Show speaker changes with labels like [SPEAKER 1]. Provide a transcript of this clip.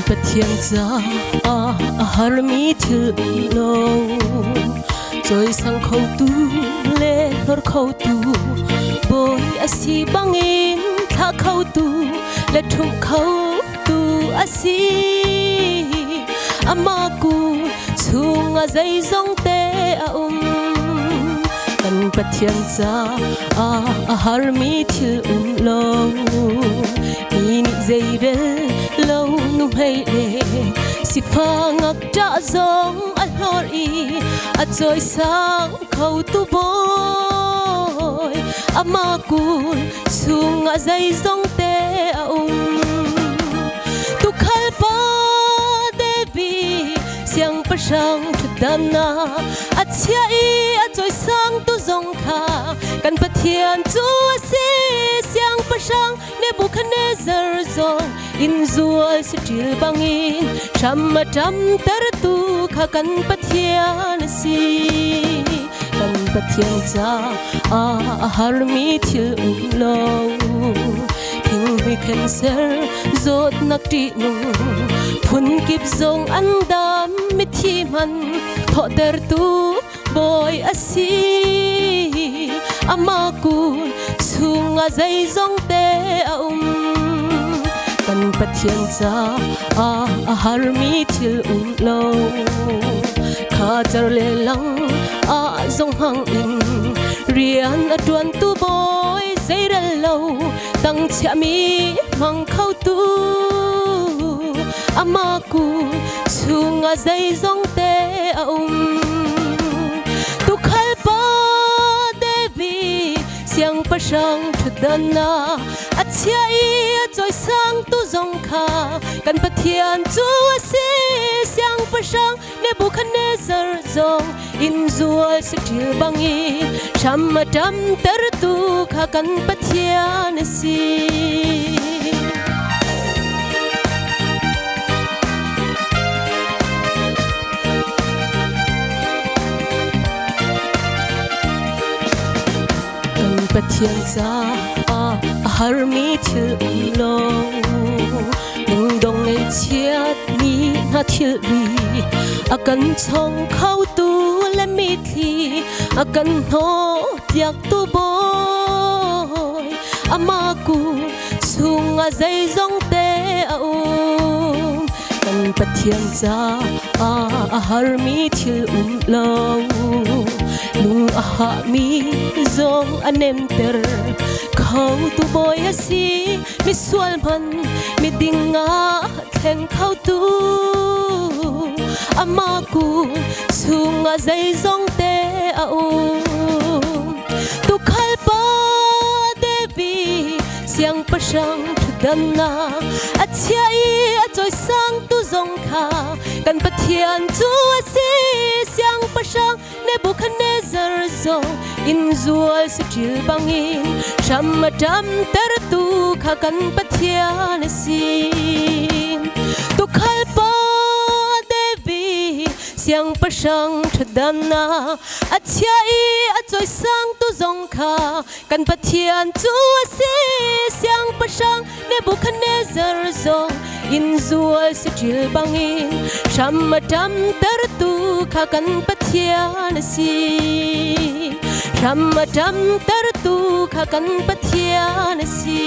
[SPEAKER 1] bất thiên gia har mi thil lo rồi sang khâu tu le hor khâu tu boy asi bangin tha khâu tu le thum khâu tu asi amaku chunga zai zong te kan bất thiên gia har mi thil lo ni zai re lâu nung hay lệ si pha ngọc đã giống anh lori anh rồi sang khâu tu boy amakun sung a dây giống te tu khai pa devi siang pa sang tu dana anh chia i anh rồi sang tu giống kha kan pa thiên chu si siang pa sang Nebuchadnezzar zong in zual si til bangin cham tar tu kha kan pathian si kan pathian cha har mi thil lo thing hui cancer zot nak ti nu phun kip zong an dam mi thi man tho dar tu boy asi amaku chunga zai zong te kan pathian cha har mi thil lo kha char le lang zong hang in rian atwan tu boy zai ra lo tang cha mi mang khâu tu amaku chunga zai zong te tu khal pa devi siang pa sang thu dana achia i choi sang tu zong kha kan pathian chu si siang pa sang Nebuchadnezzar zong in zual si til bangi cham tar tu kha kan pathian si pathian cha har mi thil lo ding dong ei chiat mi na thil ri akan chong khau tu le mi thi akan no tiak tu boy amaku chunga zai zong te kan pathian cha har mi thil lo lung aha mi zong anem ter khâu tu boy asi mi sual man mi dinga theng khâu tu amaku chunga zai zong te tu khal pa devi siang pa sang thu dana achia i choi sang tu zong kha kan pathian chu asi siang pa sang Nebuchadnezzar zong in zual si til bangin cham tar tu kha kan pathian si tu khal pa devi siang pa sang thu dana achia i choi sang tu zong kha kan pathian chu si siang pa sang Nebuchadnezzar zong in zual si til bangin cham tar tu kha kan pathian si cham tar tu kha kan pathian si